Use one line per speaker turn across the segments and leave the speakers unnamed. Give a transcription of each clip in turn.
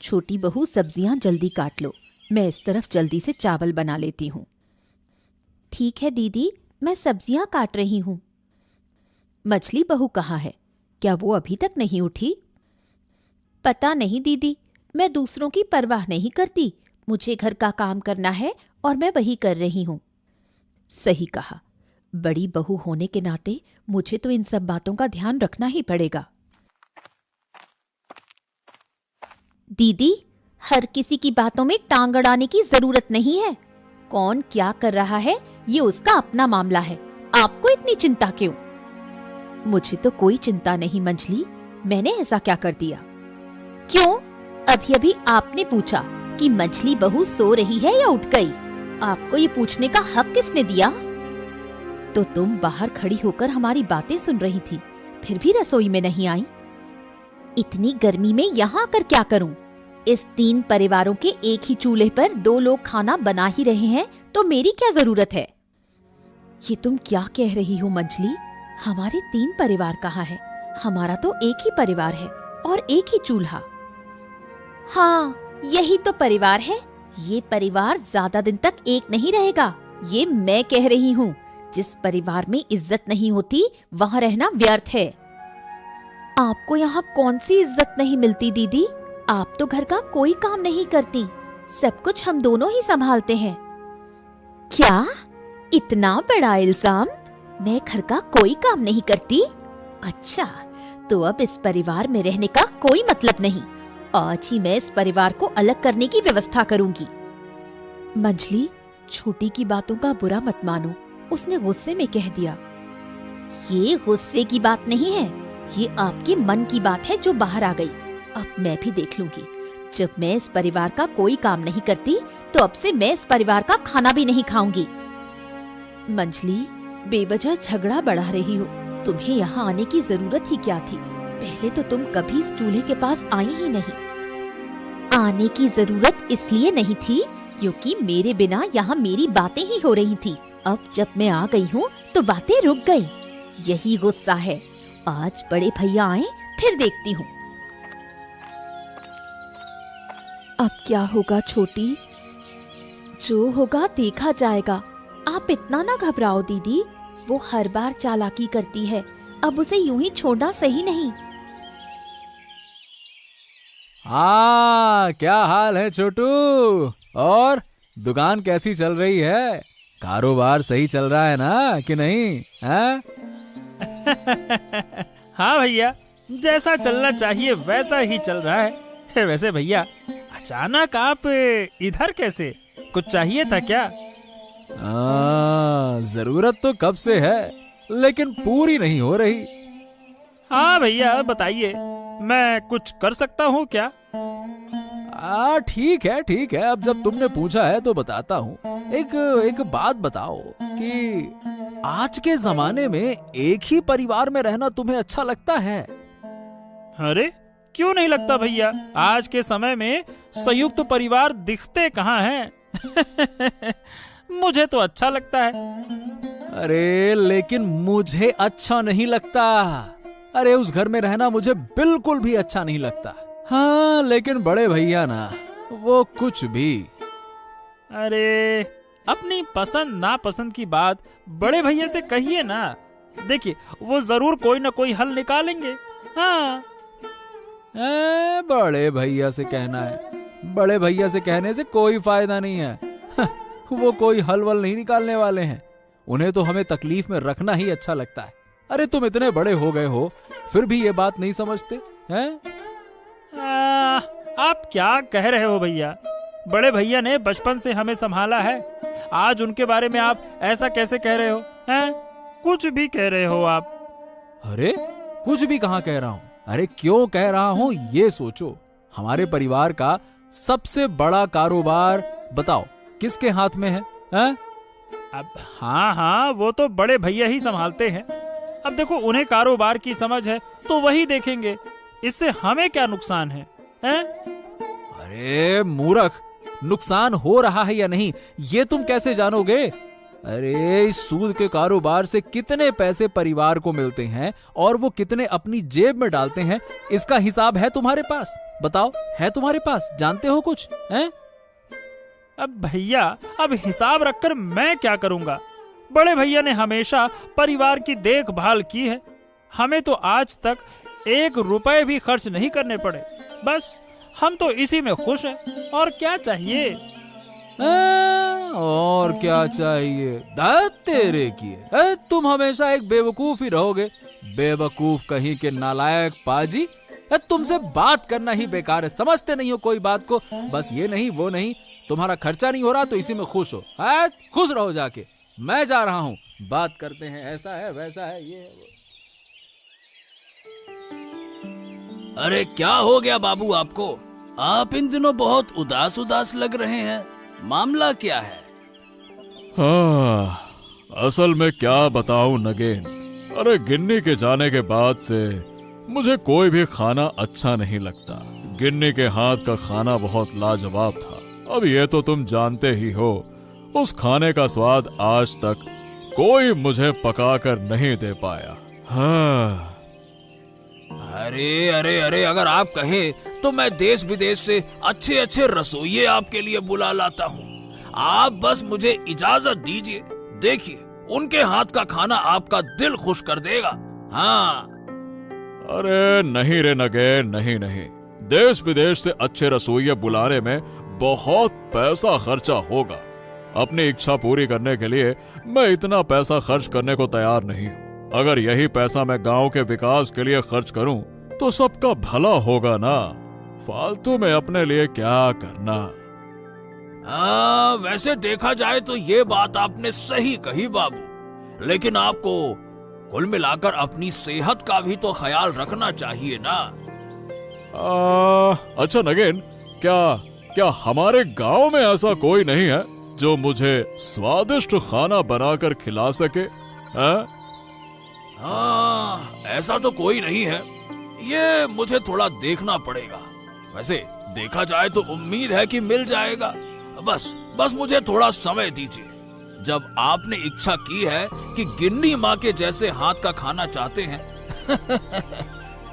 छोटी बहू सब्जियां जल्दी काट लो, मैं इस तरफ जल्दी से चावल बना लेती हूँ। ठीक है दीदी, मैं सब्जियां काट रही हूँ। मछली बहू कहाँ है? क्या वो अभी तक नहीं उठी? पता नहीं दीदी, मैं दूसरों की परवाह नहीं करती। मुझे घर का काम करना है और मैं वही कर रही हूँ। सही कहा, बड़ी बहू होने के नाते मुझे तो इन सब बातों का ध्यान रखना ही पड़ेगा। दीदी, हर किसी की बातों में टांग अड़ाने की जरूरत नहीं है। कौन क्या कर रहा है ये उसका अपना मामला है, आपको इतनी चिंता क्यों? मुझे तो कोई चिंता नहीं मंजली, मैंने ऐसा क्या कर दिया? क्यों? अभी अभी आपने पूछा कि मछली बहू सो रही है या उठ गई। आपको ये पूछने का हक किसने दिया? तो तुम बाहर खड़ी होकर हमारी बातें सुन रही थी, फिर भी रसोई में नहीं आई। इतनी गर्मी में यहाँ आकर क्या करूं? इस 3 परिवारों के एक ही चूल्हे पर 2 लोग खाना बना ही रहे हैं, तो मेरी क्या जरूरत है? ये तुम क्या कह रही हो मंजली? हमारे 3 परिवार कहाँ है? हमारा तो एक ही परिवार है और एक ही चूल्हा। हाँ, यही तो परिवार है। ये परिवार ज्यादा दिन तक एक नहीं रहेगा, ये मैं कह रही हूँ। जिस परिवार में इज्जत नहीं होती वहाँ रहना व्यर्थ है। आपको यहाँ कौन सी इज्जत नहीं मिलती दीदी? आप तो घर का कोई काम नहीं करती, सब कुछ हम दोनों ही संभालते हैं। क्या? इतना बड़ा इल्जाम? मैं घर का कोई काम नहीं करती? अच्छा, तो अब इस परिवार में रहने का कोई मतलब नहीं। आज ही मैं इस परिवार को अलग करने की व्यवस्था करूंगी। मंजली, छोटी की बातों का बुरा मत मानो, उसने गुस्से में कह दिया। ये गुस्से की बात नहीं है, ये आपके मन की बात है जो बाहर आ गई। अब मैं भी देख लूंगी। जब मैं इस परिवार का कोई काम नहीं करती तो अब से मैं इस परिवार का खाना भी नहीं खाऊंगी। मंजली, बेवजह झगड़ा बढ़ा रही हो। तुम्हें यहाँ आने की जरूरत ही क्या थी? पहले तो तुम कभी इस चूल्हे के पास आई ही नहीं। आने की जरूरत इसलिए नहीं थी क्योंकि मेरे बिना यहाँ मेरी बातें ही हो रही थी। अब जब मैं आ गई हूँ तो बातें रुक गई। यही गुस्सा है। आज बड़े भैया आए फिर देखती हूँ। अब क्या होगा छोटी? जो होगा देखा जाएगा। आप इतना ना घबराओ दीदी, वो हर बार चालाकी करती है, अब उसे यूं ही छोड़ना सही नहीं।
क्या हाल है छोटू? और दुकान कैसी चल रही है? कारोबार सही चल रहा है ना कि नहीं? हाँ
हाँ भैया, जैसा चलना चाहिए वैसा ही चल रहा है। वैसे भैया, अचानक आप इधर कैसे? कुछ चाहिए था क्या?
जरूरत तो कब से है, लेकिन पूरी नहीं हो रही।
हाँ भैया बताइए, मैं कुछ कर सकता हूँ क्या?
ठीक है, अब जब तुमने पूछा है तो बताता हूँ। एक बात बताओ कि आज के जमाने में एक ही परिवार में रहना तुम्हें अच्छा लगता है?
अरे क्यों नहीं लगता भैया, आज के समय में संयुक्त परिवार दिखते कहाँ हैं। मुझे तो अच्छा लगता है।
अरे लेकिन मुझे अच्छा नहीं लगता। अरे उस घर में रहना मुझे बिल्कुल भी अच्छा नहीं लगता। हाँ लेकिन बड़े भैया ना, वो कुछ भी।
अरे अपनी पसंद नापसंद की बात बड़े भैया से कहिए ना। देखिए वो जरूर कोई ना कोई हल निकालेंगे। हाँ
बड़े भैया से कहना है? बड़े भैया से कहने से कोई फायदा नहीं है। वो कोई हल वल नहीं निकालने वाले हैं। उन्हें तो हमें तकलीफ में रखना ही अच्छा लगता है। अरे तुम इतने बड़े हो गए हो फिर भी ये बात नहीं समझते हैं?
आप क्या कह रहे हो भैया? बड़े भैया ने बचपन से हमें संभाला है, आज उनके बारे में आप ऐसा कैसे कह रहे हो? हैं? कुछ भी कह रहे हो आप।
अरे कुछ भी कहाँ कह रहा हूँ? अरे क्यों कह रहा हूँ ये सोचो। हमारे परिवार का सबसे बड़ा कारोबार बताओ किसके हाथ में है?
अब हाँ, वो तो बड़े भैया ही संभालते हैं। अब देखो उन्हें कारोबार की समझ है तो वही देखेंगे, इससे हमें क्या नुकसान है?
अरे मूर्ख, नुकसान हो रहा है या नहीं ये तुम कैसे जानोगे? अरे इस सूद के कारोबार से कितने पैसे परिवार को मिलते हैं और वो कितने अपनी जेब में डालते हैं, इसका हिसाब है तुम्हारे पास? बताओ, है तुम्हारे पास? जानते हो कुछ हैं?
अब भैया, अब हिसाब रखकर मैं क्या करूंगा? बड़े भैया ने हमेशा परिवार की देखभाल की है। हमें तो आज तक 1 रुपए भी खर्च नहीं करने पड़े। बस हम तो इसी में खुश हैं। और क्या चाहिए?
और क्या चाहिए? दाद तेरे की है। तुम हमेशा एक बेवकूफ ही रहोगे। बेवकूफ कहीं के नालायक पाजी। तुमसे बात करना ही बेकार है। समझते नहीं हो कोई बात को। बस ये नहीं वो नहीं, तुम्हारा खर्चा नहीं हो रहा तो इसी में खुश हो। खुश रहो जाके। मैं जा रहा हूँ। बात करते हैं, ऐसा है वैसा है, ये है वो।
अरे क्या हो गया बाबू आपको? आप इन दिनों बहुत उदास उदास लग रहे हैं। मामला क्या है?
हाँ, असल में क्या बताऊं नगेन। अरे गिन्नी के जाने के बाद से मुझे कोई भी खाना अच्छा नहीं लगता। गिन्नी के हाथ का खाना बहुत लाजवाब था। अब ये तो तुम जानते ही हो, उस खाने का स्वाद आज तक कोई मुझे पकाकर नहीं दे पाया। हाँ।
अरे अरे अरे, अगर आप कहें तो मैं देश विदेश से अच्छे अच्छे रसोइये आपके लिए बुला लाता हूँ। आप बस मुझे इजाजत दीजिए। देखिए, उनके हाथ का खाना आपका दिल खुश कर देगा। हाँ।
अरे नहीं रे नगेन, नहीं नहीं। देश विदेश से अच्छे रसोइये बुलाने में बहुत पैसा खर्चा होगा। अपनी इच्छा पूरी करने के लिए मैं इतना पैसा खर्च करने को तैयार नहीं हूँ। अगर यही पैसा मैं गांव के विकास के लिए खर्च करूं तो सबका भला होगा ना। फालतू में अपने लिए क्या करना।
हाँ, वैसे देखा जाए तो ये बात आपने सही कही बाबू। लेकिन आपको कुल मिलाकर अपनी सेहत का भी तो ख्याल रखना चाहिए ना।
अच्छा नगेन, क्या हमारे गांव में ऐसा कोई नहीं है जो मुझे स्वादिष्ट खाना बनाकर खिला सके?
हाँ, ऐसा तो कोई नहीं है। ये मुझे थोड़ा देखना पड़ेगा। वैसे देखा जाए तो उम्मीद है कि मिल जाएगा। बस मुझे थोड़ा समय दीजिए। जब आपने इच्छा की है कि गिन्नी माँ के जैसे हाथ का खाना चाहते हैं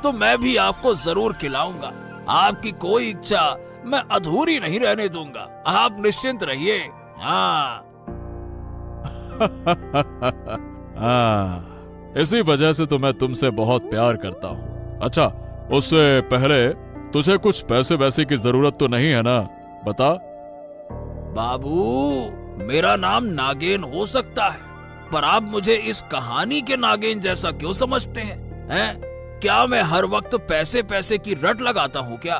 तो मैं भी आपको जरूर खिलाऊंगा। आपकी कोई इच्छा मैं अधूरी नहीं रहने दूंगा। आप निश्चिंत रहिए। हाँ।
हाँ, इसी वजह से तो मैं तुमसे बहुत प्यार करता हूँ। अच्छा, उससे पहले तुझे कुछ पैसे वैसे की जरूरत तो नहीं है ना? बता।
बाबू, मेरा नाम नागेन हो सकता है, पर आप मुझे इस कहानी के नागेन जैसा क्यों समझते हैं? क्या मैं हर वक्त पैसे पैसे की रट लगाता हूँ क्या?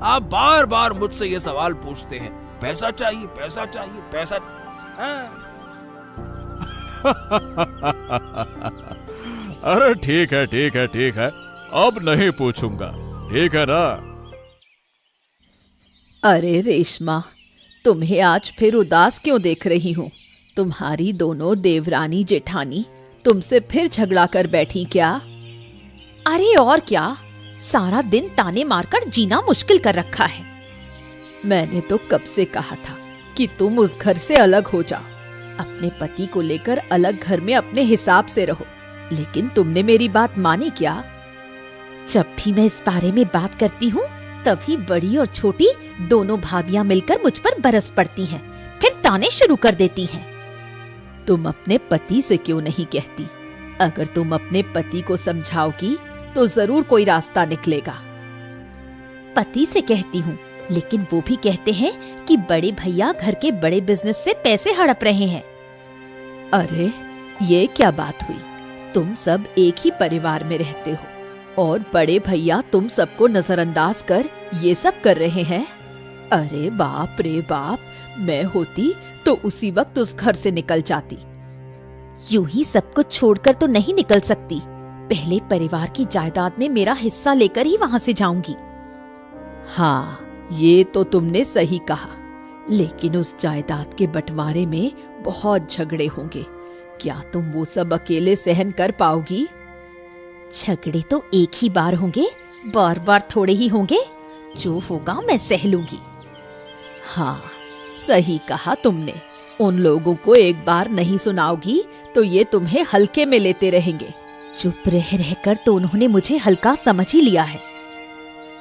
आप बार बार मुझसे ये सवाल पूछते हैं, पैसा चाहिए, पैसा चाहिए, पैसा।
अरे ठीक है ठीक है ठीक है, अब नहीं पूछूंगा, ठीक है ना?
अरे रेशमा, तुम्हें आज फिर उदास क्यों देख रही हूँ? तुम्हारी दोनों देवरानी जेठानी तुमसे फिर झगड़ा कर बैठी क्या? अरे और क्या, सारा दिन ताने मारकर जीना मुश्किल कर रखा है। मैंने तो कब से कहा था कि तुम उस घर से अलग हो जाओ, अपने पति को लेकर अलग घर में अपने हिसाब से रहो, लेकिन तुमने मेरी बात मानी क्या? जब भी मैं इस बारे में बात करती हूँ तभी बड़ी और छोटी दोनों भाभियां मिलकर मुझ पर बरस पड़ती हैं, फिर ताने शुरू कर देती हैं। तुम अपने पति से क्यों नहीं कहती? अगर तुम अपने पति को समझाओगी तो जरूर कोई रास्ता निकलेगा। पति से कहती हूँ, लेकिन वो भी कहते हैं कि बड़े भैया घर के बड़े बिजनेस से पैसे हड़प रहे हैं। अरे ये क्या बात हुई? तुम सब एक ही परिवार में रहते हो और बड़े भैया तुम सबको नजरअंदाज कर ये सब कर रहे हैं। अरे बाप रे बाप, मैं होती तो उसी वक्त उस घर से निकल जाती। यूं ही सब कुछ छोड़कर तो नहीं निकल सकती, पहले परिवार की जायदाद में मेरा हिस्सा लेकर ही वहां से जाऊंगी। हाँ, ये तो तुमने सही कहा, लेकिन उस जायदाद के बंटवारे में बहुत झगड़े होंगे। क्या तुम वो सब अकेले सहन कर पाओगी? झगड़े तो एक ही बार होंगे, बार बार थोड़े ही होंगे। जो होगा मैं सह लूंगी। हाँ, सही कहा तुमने, उन लोगों को एक बार नहीं सुनाओगी तो ये तुम्हें हल्के में लेते रहेंगे। चुप रह रहकर तो उन्होंने मुझे हल्का समझ ही लिया है।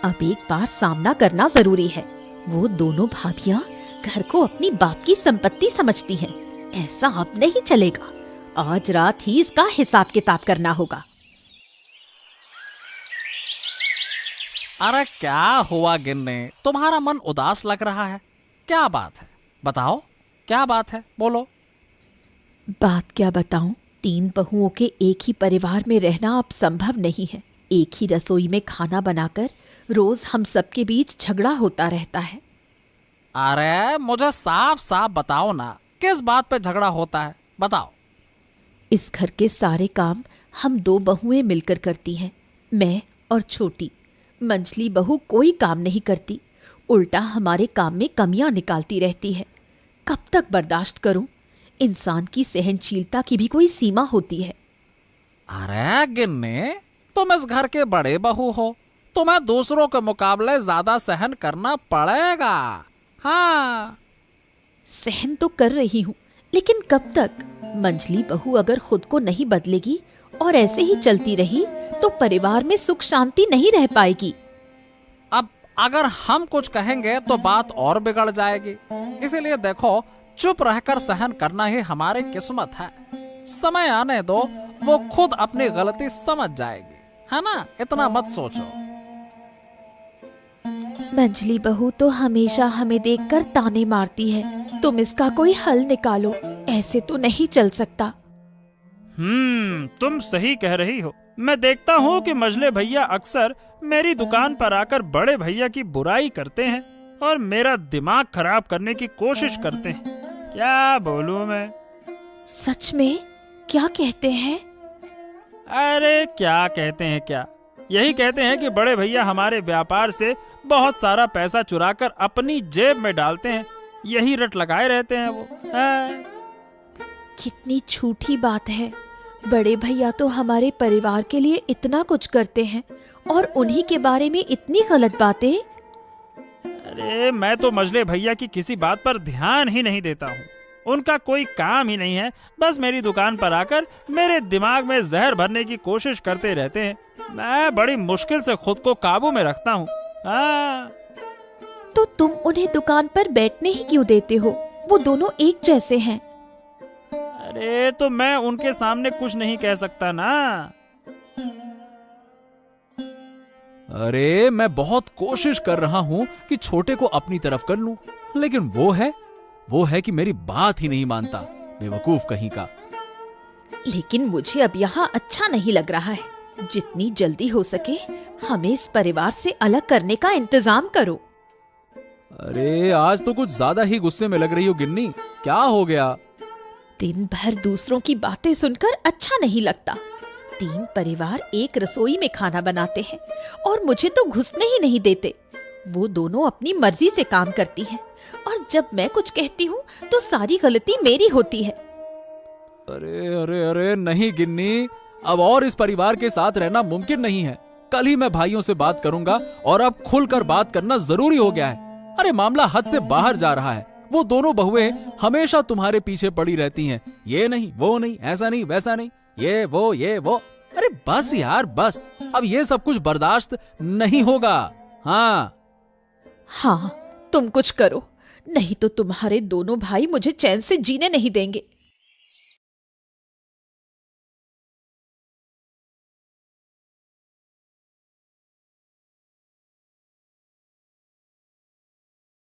अब एक बार सामना करना जरूरी है। वो दोनों भाभियां घर को अपनी बाप की संपत्ति समझती हैं। ऐसा अब नहीं चलेगा। आज रात ही इसका हिसाब किताब करना होगा।
अरे क्या हुआ गिन्नी, तुम्हारा मन उदास लग रहा है? क्या बात है, बताओ क्या बात है, बोलो।
बात क्या बताऊं, 3 बहुओं के एक ही परिवार में रहना अब संभव नहीं है। एक ही रसोई में खाना बनाकर रोज हम सबके बीच झगड़ा होता रहता है।
अरे मुझे साफ साफ बताओ ना, किस बात पे झगड़ा होता है, बताओ।
इस घर के सारे काम हम 2 बहुएं मिलकर करती हैं, मैं और छोटी। मंझली बहू कोई काम नहीं करती, उल्टा हमारे काम में कमियां निकालती रहती है। कब तक बर्दाश्त करूं? इंसान की सहनशीलता की भी कोई सीमा होती है।
अरे गिन्नी, तुम इस घर के बड़े बहू हो, तुम्हें दूसरों के मुकाबले ज्यादा सहन करना पड़ेगा। हाँ,
सहन तो कर रही हूँ, लेकिन कब तक? मंझली बहू अगर खुद को नहीं बदलेगी और ऐसे ही चलती रही तो परिवार में सुख शांति नहीं रह पाएगी।
अब अगर हम कुछ कहेंगे तो बात और बिगड़ जाएगी। इसीलिए देखो, चुप रहकर सहन करना ही हमारी किस्मत है। समय आने दो, वो खुद अपनी गलती समझ जाएगी, है ना? इतना मत सोचो।
मंझली बहू तो हमेशा हमें देखकर ताने मारती है। तुम इसका कोई हल निकालो, ऐसे तो नहीं चल सकता।
तुम सही कह रही हो। मैं देखता हूँ कि मजले भैया अक्सर मेरी दुकान पर आकर बड़े भैया की बुराई करते हैं और मेरा दिमाग खराब करने की कोशिश करते हैं। क्या बोलूं मैं?
सच में? क्या कहते हैं?
अरे क्या कहते हैं क्या, यही कहते हैं कि बड़े भैया हमारे व्यापार से बहुत सारा पैसा चुराकर अपनी जेब में डालते हैं। यही रट लगाए रहते हैं वो।
कितनी झूठी बात है। बड़े भैया तो हमारे परिवार के लिए इतना कुछ करते हैं और उन्हीं के बारे में इतनी गलत बातें।
अरे मैं तो मजले भैया की किसी बात पर ध्यान ही नहीं देता हूँ। उनका कोई काम ही नहीं है, बस मेरी दुकान पर आकर मेरे दिमाग में जहर भरने की कोशिश करते रहते हैं। मैं बड़ी मुश्किल से खुद को काबू में रखता हूँ।
तो तुम उन्हें दुकान पर बैठने ही क्यों देते हो? वो दोनों एक जैसे हैं।
अरे तो मैं उनके सामने कुछ नहीं कह सकता ना।
अरे मैं बहुत कोशिश कर रहा हूं कि छोटे को अपनी तरफ कर लूं, लेकिन वो है कि मेरी बात ही नहीं मानता। बेवकूफ कहीं का।
लेकिन मुझे अब यहाँ अच्छा नहीं लग रहा है। जितनी जल्दी हो सके हमें इस परिवार से अलग करने का इंतजाम करो।
अरे आज तो कुछ ज्यादा ही गुस्से में लग रही हो गिन्नी, क्या हो गया?
दिन भर दूसरों की बातें सुनकर अच्छा नहीं लगता। 3 परिवार एक रसोई में खाना बनाते हैं और मुझे तो घुसने ही नहीं देते। वो दोनों अपनी मर्जी से काम करती हैं और जब मैं कुछ कहती हूँ तो सारी गलती मेरी होती है।
अरे अरे अरे नहीं गिन्नी, अब और इस परिवार के साथ रहना मुमकिन नहीं है। कल ही मैं भाइयों से बात करूंगा और अब खुलकर बात करना जरूरी हो गया है। अरे मामला हद से बाहर जा रहा है। वो दोनों बहुएं हमेशा तुम्हारे पीछे पड़ी रहती हैं। ये नहीं, वो नहीं, ऐसा नहीं, वैसा नहीं, ये वो। अरे बस यार बस, अब ये सब कुछ बर्दाश्त नहीं होगा।
हाँ, तुम कुछ करो, नहीं तो तुम्हारे दोनों भाई मुझे चैन से जीने नहीं देंगे।